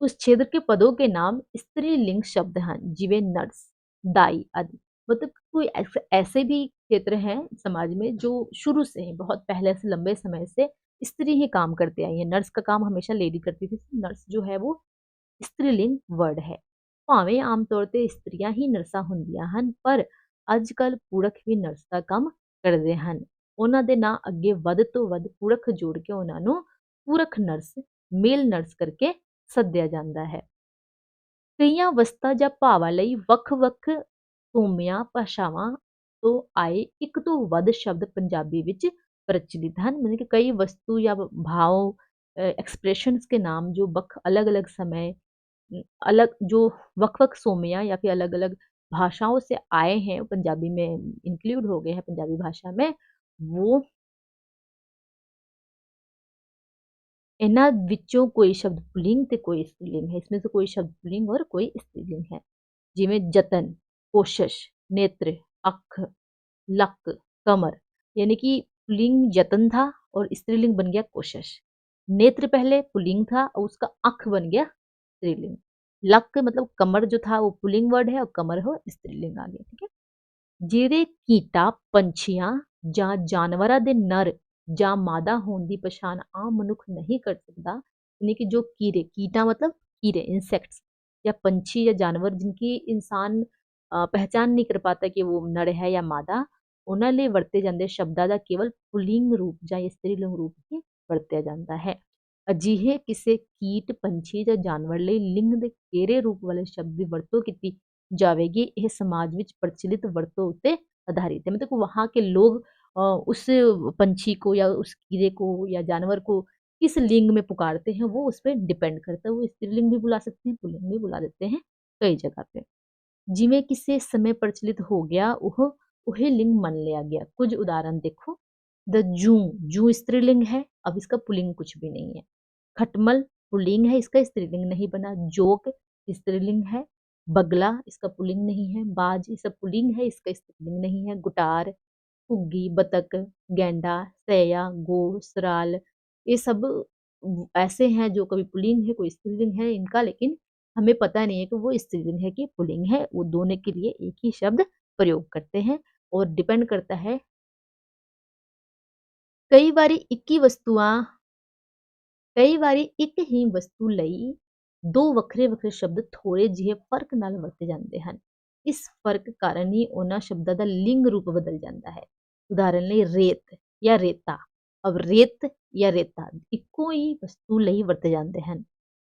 उस क्षेत्र के पदों के नाम स्त्री लिंग शब्द हैं, जिਵੇਂ नर्स, दाई आदि। मतलब कोई ऐसे भी क्षेत्र हैं समाज में जो शुरू से ही बहुत पहले से लंबे समय से स्त्री ही काम करते आई है। नर्स का काम हमेशा लेडी करती थी। नर्स जो है वो स्त्रीलिंग वर्ड है। भावें आम तौर पर स्त्रियां ही नर्सां ਹੁੰਦੀਆਂ ਹਨ, पर अजकल पुरख भी नर्स का काम ਕਰਦੇ ਹਨ। ਉਹਨਾਂ ਦੇ ਨਾਂ ਅੱਗੇ ਵੱਧ ਤੋਂ ਵੱਧ ਪੁਰਖ ਜੋੜ ਕੇ ਉਹਨਾਂ ਨੂੰ ਪੁਰਖ ਨਰਸ, ਮੇਲ ਨਰਸ ਕਰਕੇ ਸੱਦਿਆ ਜਾਂਦਾ ਹੈ। ਕਈਆਂ ਵਸਤਾਂ ਜਾਂ ਭਾਵਾਂ ਲਈ ਵੱਖ-ਵੱਖ ਸੋਮਿਆਂ ਭਾਸ਼ਾਵਾਂ ਤੋਂ ਆਏ ਇੱਕ ਤੋਂ ਵੱਧ ਸ਼ਬਦ ਪੰਜਾਬੀ ਵਿੱਚ प्रचलित हैं। मतलब कि कई वस्तु या भाव एक्सप्रेशंस के नाम जो अलग अलग समय अलग जो वक सोमिया या फिर अलग अलग भाषाओं से आए हैं, पंजाबी में इंक्लूड हो गए हैं पंजाबी भाषा में, वो इन्हां विचों कोई शब्द पुलिंग ते कोई स्त्रीलिंग है। इसमें से कोई शब्द पुलिंग और कोई स्त्रीलिंग है। जिमें जतन, कोशिश, नेत्र, अख, लक, कमर। यानी कि पुलिंग जतन था और स्त्रीलिंग बन गया कोशिश। नेत्र पहले पुलिंग था और उसका अख बन गया स्त्रीलिंग। लक मतलब कमर जो था वो पुलिंग वर्ड है और कमर हो स्त्रीलिंग आ गया। ठीक है। ਜਿਹੜੇ ਕੀਟਾ ਪੰਛੀਆਂ ਜਾਂ ਜਾਨਵਰਾਂ ਦੇ ਨਰ ਜਾਂ ਮਾਦਾ ਹੋਣ ਦੀ ਪਛਾਣ ਆਮ ਮਨੁੱਖ नहीं कर सकता, यानी कि जो कीड़े, कीटा मतलब कीड़े इंसेक्ट्स, या पंछी या जानवर जिनकी इंसान पहचान नहीं कर पाता कि वो नर है या मादा, ਉਹਨਾਂ ਲਈ ਵਰਤੇ ਜਾਂਦੇ ਸ਼ਬਦਾਂ ਦਾ ਕੇਵਲ ਪੁਲਿੰਗ ਰੂਪ ਜਾਂ ਇਸਤਰੀਲਿੰਗ ਰੂਪ ਹੀ ਵਰਤਿਆ ਜਾਂਦਾ ਹੈ। ਅਜਿਹੇ ਕਿਸੇ ਕੀਟ, ਪੰਛੀ ਜਾਂ ਜਾਨਵਰ ਲਈ ਲਿੰਗ ਦੇ ਕਿਹੜੇ ਰੂਪ ਵਾਲੇ ਸ਼ਬਦ ਦੀ ਵਰਤੋਂ ਕੀਤੀ जावेगी, यह समाज में प्रचलित वरतों उत्ते आधारित है। मतलब वहाँ के लोग उस पंछी को या उस कीड़े को या जानवर को किस लिंग में पुकारते हैं वो उस पर डिपेंड करता है। वो स्त्रीलिंग भी बुला सकते हैं, पुल्लिंग भी बुला देते हैं कई जगह पे। जिमें किसी समय प्रचलित हो गया वह लिंग मान लिया गया। कुछ उदाहरण देखो। द जू, जू स्त्रीलिंग है, अब इसका पुल्लिंग कुछ भी नहीं है। खटमल पुल्लिंग है, इसका स्त्रीलिंग नहीं बना। जोक स्त्रीलिंग है। बगला इसका पुलिंग नहीं है। बाज इसका पुलिंग है, इसका स्त्रीलिंग नहीं है। गुटार, घुग्गी, बतख, गेंडा, सैया, गो, सराल, ये सब ऐसे हैं जो कभी पुलिंग है कोई स्त्रीलिंग है इनका, लेकिन हमें पता नहीं है कि वो स्त्रीलिंग है कि पुलिंग है। वो दोनों के लिए एक ही शब्द प्रयोग करते हैं और डिपेंड करता है। कई बारी एक ही वस्तु ਲਈ ਦੋ ਵੱਖਰੇ ਵੱਖਰੇ ਸ਼ਬਦ ਥੋੜੇ ਜਿਹੇ ਫਰਕ ਨਾਲ ਵਰਤੇ ਜਾਂਦੇ ਹਨ। ਇਸ ਫਰਕ ਕਾਰਨ ਹੀ ਉਹਨਾਂ ਸ਼ਬਦਾਂ ਦਾ ਲਿੰਗ ਰੂਪ ਬਦਲ ਜਾਂਦਾ ਹੈ। ਉਦਾਹਰਨ ਲਈ ਰੇਤ ਜਾਂ ਰੇਤਾ। ਅਬ ਰੇਤ ਜਾਂ ਰੇਤਾ ਇੱਕੋ ਹੀ ਵਸਤੂ ਲਈ ਵਰਤੇ ਜਾਂਦੇ ਹਨ।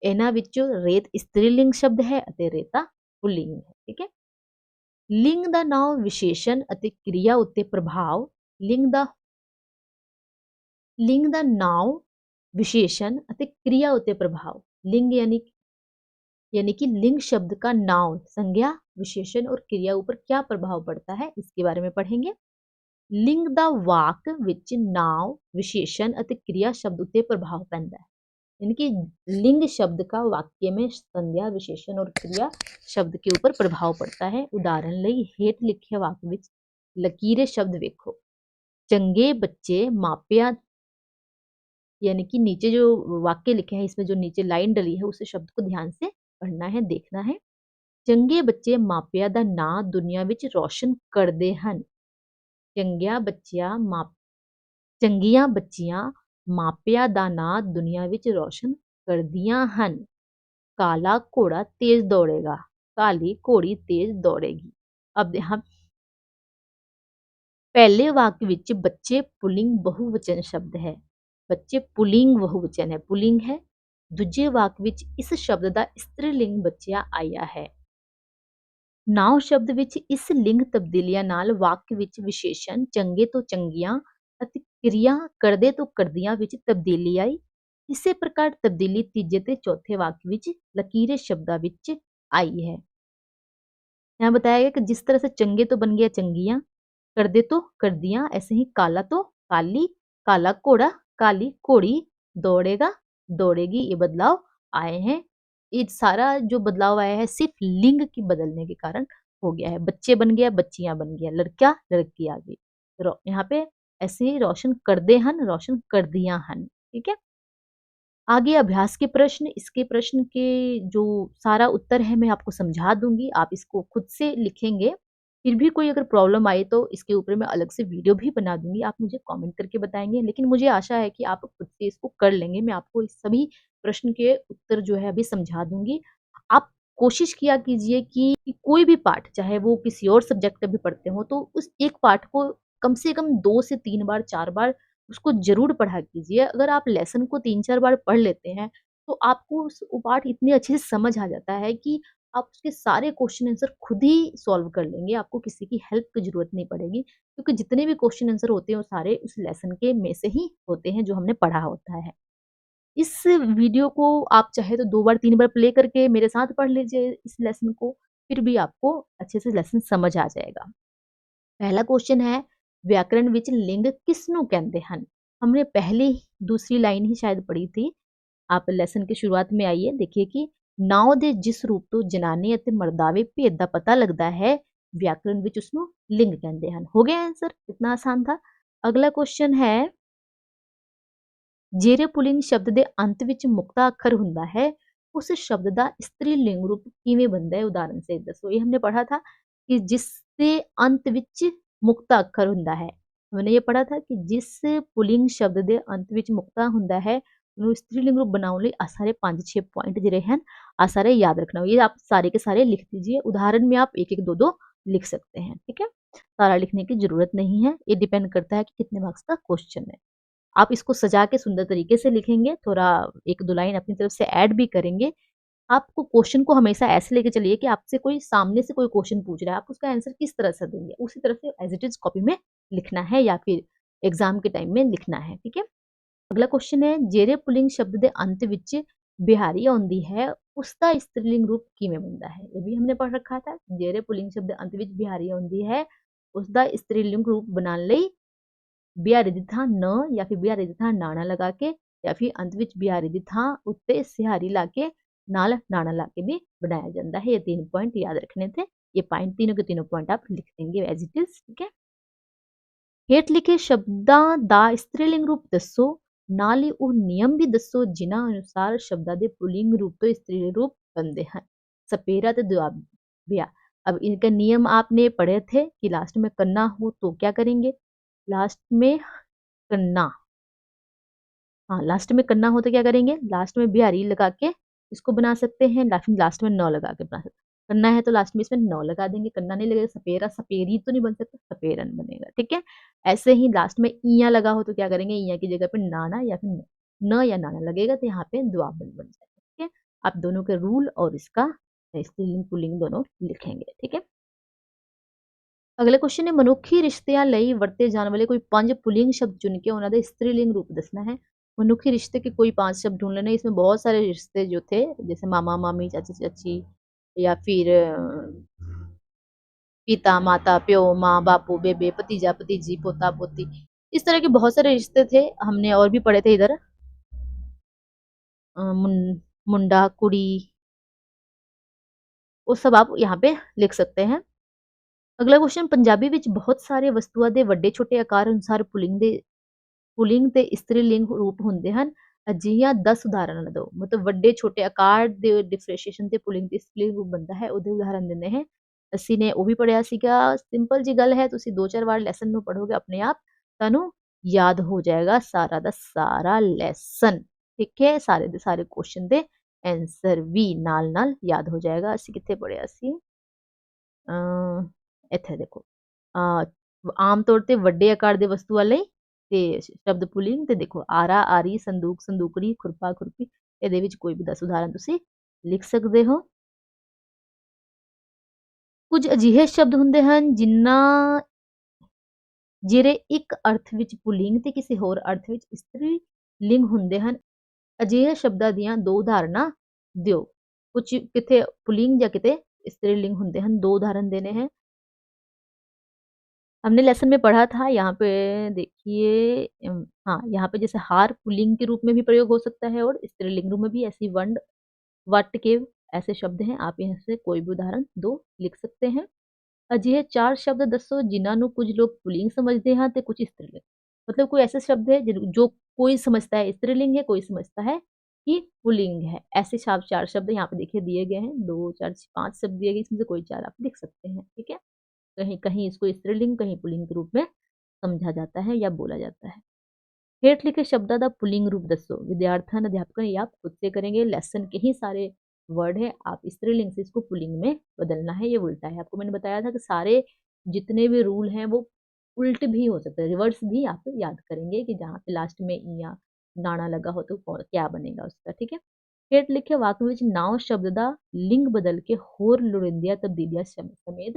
ਇਹਨਾਂ ਵਿੱਚੋਂ ਰੇਤ ਇਸਤਰੀਲਿੰਗ ਸ਼ਬਦ ਹੈ ਅਤੇ ਰੇਤਾ ਪੁਲਿੰਗ ਹੈ। ਠੀਕ ਹੈ। ਲਿੰਗ ਦਾ ਨਾਮ ਵਿਸ਼ੇਸ਼ਣ ਅਤੇ ਕਿਰਿਆ ਉੱਤੇ ਪ੍ਰਭਾਵ। ਲਿੰਗ ਦਾ ਨਾਮ विशेषण ਅਤੇ क्रिया उत्ते प्रभाव। लिंग यानी कि लिंग शब्द का नाम, संज्ञा, विशेषण और क्रिया ऊपर क्या प्रभाव पड़ता है, इसके बारे में पढ़ेंगे। ਲਿੰਗ ਦਾ ਵਾਕ ਵਿੱਚ ਨਾਂਵ, विशेषण ਅਤੇ क्रिया शब्द ਉੱਤੇ प्रभाव ਪੈਂਦਾ है। यानी कि लिंग शब्द का वाक्य में संज्ञा, विशेषण और क्रिया शब्द के ऊपर प्रभाव पड़ता है। उदाहरण ਲਈ ਹੇਠ ਲਿਖੇ ਵਾਕ ਵਿੱਚ ਲਕੀਰੇ शब्द ਵੇਖੋ। चंगे बच्चे मापिया, यानी कि नीचे जो वाक्य लिखे हैं इसमें जो नीचे लाइन डली है उस शब्द को ध्यान से पढ़ना है, देखना है। चंगे बच्चे मापिया दा ना दुनिया विच रोशन करदे हन। चंगिया बच्चियां माप चंगियां बच्चियां मापिया दा ना दुनिया विच रोशन करदियां हन। काला घोड़ा तेज दौड़ेगा, काली घोड़ी तेज दौड़ेगी। अब यहाँ पहले वाक्य विच बच्चे पुलिंग बहुवचन शब्द है, बच्चे पुलिंग बहुवचन है, पुलिंग है। दूजे वाक्य विच इस शब्द का स्त्रीलिंग बच्चिया आया है। नाव शब्द विच इस लिंग तब्दीलियां नाल वाक्य विच विशेषण चंगे तो चंगियां अते क्रिया करदे तो करदियां विच तब्दीली आई। इसे प्रकार तब्दीली तीजे ते चौथे वाक्य विच लकीरे शब्दां विच आई है। यहाँ बताया गया कि जिस तरह से चंगे तो बन गया चंगियां, करदे तो करदियां, ऐसे ही काला तो काली, काला घोड़ा काली घोड़ी, दौड़ेगा दौड़ेगी, ये बदलाव आए हैं। ये सारा जो बदलाव आया है सिर्फ लिंग की बदलने के कारण हो गया है। बच्चे बन गया बच्चियां बन गया, लड़का लड़की आ गई। यहाँ पे ऐसे ही रोशन करदे हन, रोशन कर दिया हन। ठीक है, आगे अभ्यास के प्रश्न, इसके प्रश्न के जो सारा उत्तर है मैं आपको समझा दूंगी, आप इसको खुद से लिखेंगे। फिर भी कोई अगर प्रॉब्लम आई तो इसके ऊपर मैं अलग से वीडियो भी बना दूंगी, आप मुझे कमेंट करके बताएंगे। लेकिन मुझे आशा है कि आप खुद से इसको कर लेंगे। मैं आपको इस सभी प्रश्न के उत्तर जो है अभी समझा दूंगी। आप कोशिश किया कीजिए कि कोई भी पाठ, चाहे वो किसी और सब्जेक्ट का भी पढ़ते हो, तो उस एक पाठ को कम से कम 2 से 3 बार 4 बार उसको ज़रूर पढ़ा कीजिए। अगर आप लेसन को 3-4 बार पढ़ लेते हैं, तो आपको उस वो पाठ इतने अच्छे से समझ आ जाता है कि आप उसके सारे क्वेश्चन आंसर खुद ही सॉल्व कर लेंगे। आपको किसी की हेल्प की ज़रूरत नहीं पड़ेगी, क्योंकि जितने भी क्वेश्चन आंसर होते हैं वो सारे उस लेसन के में से ही होते हैं जो हमने पढ़ा होता है। इस वीडियो को आप चाहे तो 2 बार 3 बार प्ले करके मेरे साथ पढ़ लीजिए इस लेसन को, फिर भी आपको अच्छे से लेसन समझ आ जाएगा। पहला क्वेश्चन है, व्याकरण विच लिंग किसनू कहते हैं। हमने पहले दूसरी लाइन ही शायद पढ़ी थी। आप लेसन की शुरुआत में आइए, देखिए कि नाव दे जिस रूप तो जनानी अते मर्दावे भेद का पता लगता है, व्याकरण विच उसनू लिंग कहते हैं। हो गया आंसर, इतना आसान था। अगला क्वेश्चन है, ਜਿਹੜੇ ਪੁਲਿੰਗ शब्द के अंत ਵਿੱਚ मुक्ता अखर ਹੁੰਦਾ है, उस शब्द का स्त्रीलिंग रूप किवें बनता है, उदाहरण से दसो। ये हमने पढ़ा था कि जिससे अंत ਵਿੱਚ मुक्ता अखर ਹੁੰਦਾ है। हमने ये पढ़ा था कि जिस पुलिंग शब्द के अंत ਵਿੱਚ मुक्ता ਹੁੰਦਾ है ਉਹਨੂੰ स्त्रीलिंग रूप बनाने लिए आ सारे 5-6 पॉइंट ਜਿਹੜੇ ਹਨ आ सारे याद रखना। ये आप सारे के सारे लिख दीजिए। उदाहरण में आप 1-1 2-2 लिख सकते हैं। ठीक है, सारा लिखने की जरूरत नहीं है, ये डिपेंड करता है कि कितने मार्क्स का क्वेश्चन है। आप इसको सजा के सुंदर तरीके से लिखेंगे, थोड़ा 1-2 लाइन अपनी तरफ से ऐड भी करेंगे। आपको क्वेश्चन को हमेशा ऐसे लेके चलिए कि आपसे कोई सामने से कोई क्वेश्चन पूछ रहा है, आप उसका आंसर किस तरह से देंगे, उसी तरह से एज इट इज कॉपी में लिखना है या फिर एग्जाम के टाइम में लिखना है। ठीक है, अगला क्वेश्चन है, जेरे पुलिंग शब्द के अंत विच बिहारी आउंदी है, उसका स्त्रीलिंग रूप किवें बनता है। ये भी हमने पढ़ रखा था। जेरे पुलिंग शब्द अंत विच बिहारी आउंदी है, उसका स्त्रीलिंग रूप बनाने ਲਈ बिहारी की थां न या फिर बिहारी की थां नाना लगा के या फिर अंत विच बिहारी की थां उत्ते सिहारी ला के नाल नाना ला के भी बनाया जाता है। ये 3 पॉइंट याद रखने थे। ये पॉइंट तीनों के तीनों पॉइंट आप लिख देंगे एज इट इज। ठीक है, हेठ लिखे शब्दां दा स्त्रीलिंग रूप दसो, नाल ही वो नियम भी दसो जिन्हां अनुसार शब्दां दे पुलिंग रूप तो स्त्रीलिंग रूप बनते हैं। सपेरा ते दुआबिया। अब इनका नियम आपने पढ़े थे कि लास्ट में करना हो तो क्या करेंगे, लास्ट में करना, हाँ लास्ट में करना हो तो क्या करेंगे, लास्ट में बिहारी लगा के इसको बना सकते हैं, लास्ट में नौ लगा के बना सकते हैं। करना है तो लास्ट में इसमें नौ लगा देंगे, करना नहीं लगेगा, सपेरा सपेरी तो नहीं बन सकता, सपेरन बनेगा। ठीक है, ऐसे ही लास्ट में ईया लगा हो तो क्या करेंगे, ईया की जगह पे नाना या फिर न या नाना लगेगा तो यहाँ पे दुआबन बन जाएगा। ठीक है, आप दोनों के रूल और इसका स्त्रीलिंग पुल्लिंग दोनों लिखेंगे। ठीक है, अगले क्वेश्चन ने मनुखी रिश्तिਆਂ ਲਈ ਵਰਤੇ ਜਾਣ वाले कोई 5 पुलिंग शब्द चुन के ਉਹਨਾਂ ਦੇ स्त्रीलिंग रूप दसना है। मनुखी रिश्ते के कोई 5 शब्द ढूंढ लेने, इसमें बहुत सारे रिश्ते जो थे जैसे मामा मामी चाचा चाची या फिर पिता माता, प्यो माँ, बापू बेबे, भतीजा भतीजी, पोता पोती, इस तरह के बहुत सारे रिश्ते थे। हमने और भी पढ़े थे इधर, मुंडा कुड़ी, वो सब आप यहाँ पे लिख सकते हैं। अगला क्वेश्चन, पंजाबी विच बहुत सारे वस्तुओं के ਵੱਡੇ ਛੋਟੇ ਆਕਾਰ ਅਨੁਸਾਰ ਪੁਲਿੰਗ ਤੇ ਇਸਤਰੀ-ਲਿੰਗ ਰੂਪ ਹੁੰਦੇ ਹਨ। ਅਜਿਹੀਆਂ 10 ਉਦਾਹਰਨਾਂ ਦਿਓ। ਮਤਲਬ ਵੱਡੇ ਛੋਟੇ ਆਕਾਰ ਦੇ ਡਿਫਰੈਂਸ਼ੀਏਸ਼ਨ ਤੇ ਪੁਲਿੰਗ ਤੇ ਇਸਤਰੀ ਰੂਪ ਬਣਦਾ ਹੈ, ਉਹਦੇ ਉਦਾਹਰਨ ਦਿੰਦੇ हैं। ਅਸੀਂ ਨੇ ਉਹ ਵੀ ਪੜਿਆ ਸੀਗਾ। ਸਿੰਪਲ ਜੀ ਗੱਲ ਹੈ, ਤੁਸੀਂ 2-4 ਵਾਰ ਲੈਸਨ ਨੂੰ ਪੜੋਗੇ ਆਪਣੇ ਆਪ ਤੁਹਾਨੂੰ ਯਾਦ ਹੋ ਜਾਏਗਾ ਸਾਰਾ ਦਾ ਸਾਰਾ ਲੈਸਨ। ਠੀਕ ਹੈ, ਸਾਰੇ ਦੇ ਸਾਰੇ ਕੁਐਸਚਨ ਦੇ ਆਨਸਰ ਵੀ ਨਾਲ-ਨਾਲ ਯਾਦ ਹੋ ਜਾਏਗਾ। ਅਸੀਂ ਕਿੱਥੇ ਪੜਿਆ ਸੀ? ਇੱਥੇ ਦੇਖੋ, ਆਮ ਤੌਰ ਤੇ ਵੱਡੇ ਆਕਾਰ ਦੇ ਵਸਤੂਆਂ ਲਈ ਤੇ ਸ਼ਬਦ ਪੁਲਿੰਗ ਤੇ ਦੇਖੋ ਆਰਾ ਆਰੀ, ਸੰਦੂਕ ਸੰਦੂਕੜੀ, ਖੁਰਪਾ ਖੁਰਪੀ, ਇਹਦੇ ਵਿੱਚ ਕੋਈ ਵੀ 10 ਉਦਾਹਰਨ ਤੁਸੀਂ ਲਿਖ ਸਕਦੇ ਹੋ। ਕੁਝ ਅਜਿਹੇ ਸ਼ਬਦ ਹੁੰਦੇ ਹਨ ਜਿਨ੍ਹਾਂ ਜਿਹੜੇ ਇੱਕ ਅਰਥ ਵਿੱਚ ਪੁਲਿੰਗ ਤੇ ਕਿਸੇ ਹੋਰ ਅਰਥ ਵਿੱਚ ਇਸਤਰੀ ਲਿੰਗ ਹੁੰਦੇ ਹਨ। ਅਜਿਹੇ ਸ਼ਬਦਾਂ ਦੀਆਂ ਦੋ ਉਦਾਹਰਨਾਂ ਦਿਓ। ਕੁਝ ਕਿਤੇ ਪੁਲਿੰਗ ਜਾਂ किते स्त्रीलिंग होते हैं, 2 उदाहरण देने हैं। हमने लेसन में पढ़ा था, यहाँ पे देखिए, हाँ, यहाँ पे जैसे हार पुल्लिंग के रूप में भी प्रयोग हो सकता है और स्त्रीलिंग रूप में भी ऐसी वंड वट के ऐसे शब्द हैं। आप यहाँ से कोई भी उदाहरण 2 लिख सकते हैं। ਅਜਿਹੇ 4 ਸ਼ਬਦ ਦੱਸੋ ਜਿਨ੍ਹਾਂ ਨੂੰ ਕੁਝ ਲੋग पुल्लिंग समझते हैं ਤੇ कुछ स्त्रीलिंग। मतलब कोई ऐसे शब्द है जो कोई समझता है स्त्रीलिंग है, कोई समझता है कि पुल्लिंग है। ऐसे 4 शब्द यहाँ पे देखिए दिए गए हैं, 2 4 5 शब्द दिए गए, इसमें से कोई 4 आप लिख सकते हैं। ठीक है, कहीं कहीं इसको स्त्रीलिंग, कहीं पुल्लिंग के रूप में समझा जाता है या बोला जाता है। ਹੇਠ ਲਿਖੇ शब्दों का पुल्लिंग रूप दसो। विद्यार्थी अध्यापक ये आप खुद से करेंगे। लेसन के ही सारे वर्ड है, आप स्त्रीलिंग से इसको पुल्लिंग में बदलना है, ये उल्टा है। आपको मैंने बताया था कि सारे जितने भी रूल हैं वो उल्ट भी हो सकते हैं, रिवर्स भी आप याद करेंगे कि जहाँ पे लास्ट में ई या नाना लगा हो तो क्या बनेगा उसका। ठीक है, ਹੇਠ ਲਿਖੇ ਵਾਕ ਵਿੱਚ ਨਾਉ ਸ਼ਬਦ ਦਾ ਲਿੰਗ बदल के होर लोड़ींदियां तब्दीलियां समेत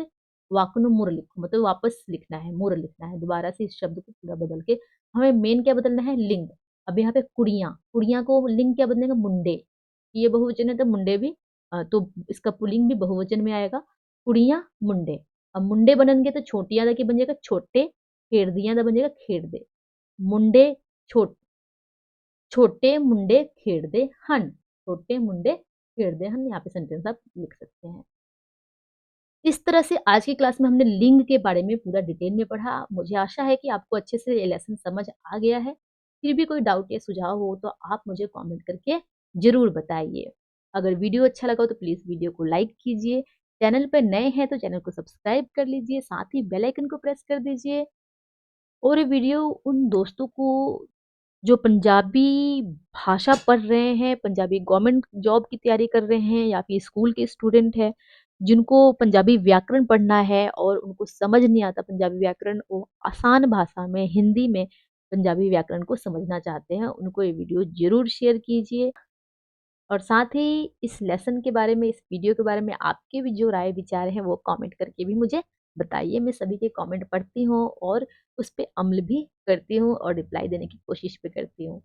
वाक ਨੂੰ मुड़ लिखो। मतलब वापस लिखना है, मुड़ लिखना है, दोबारा से इस शब्द को पूरा बदल के हमें मेन क्या बदलना है, लिंग। अब यहाँ पे कुड़ियाँ, कुड़ियाँ को लिंग क्या बदलेगा, मुंडे। ये बहुवचन है तो मुंडे भी, तो इसका पुलिंग भी बहुवचन में आएगा, कुड़ियाँ मुंडे। अब मुंडे बनेंगे तो छोटियां का क्या बन जाएगा, छोटे। खेड़दियां का बन जाएगा खेड़दे। मुंडे छोटे मुंडे खेड़दे हन। छोटे मुंडे खेड़दे हन, यहाँ पे सेंटेंस आप लिख सकते हैं। इस तरह से आज की क्लास में हमने लिंग के बारे में पूरा डिटेल में पढ़ा। मुझे आशा है कि आपको अच्छे से ये लेसन समझ आ गया है। फिर भी कोई डाउट या सुझाव हो तो आप मुझे कमेंट करके ज़रूर बताइए। अगर वीडियो अच्छा लगा हो तो प्लीज़ वीडियो को लाइक कीजिए। चैनल पर नए हैं तो चैनल को सब्सक्राइब कर लीजिए, साथ ही बेल आइकन को प्रेस कर दीजिए। और ये वीडियो उन दोस्तों को जो पंजाबी भाषा पढ़ रहे हैं, पंजाबी गवर्नमेंट जॉब की तैयारी कर रहे हैं या फिर स्कूल के स्टूडेंट हैं, जिनको पंजाबी व्याकरण पढ़ना है और उनको समझ नहीं आता पंजाबी व्याकरण, वो आसान भाषा में हिंदी में पंजाबी व्याकरण को समझना चाहते हैं, उनको ये वीडियो ज़रूर शेयर कीजिए। और साथ ही इस लेसन के बारे में, इस वीडियो के बारे में आपके भी जो राय विचार हैं वो कमेंट करके भी मुझे बताइए। मैं सभी के कमेंट पढ़ती हूँ और उस पे अमल भी करती हूँ और रिप्लाई देने की कोशिश भी करती हूँ।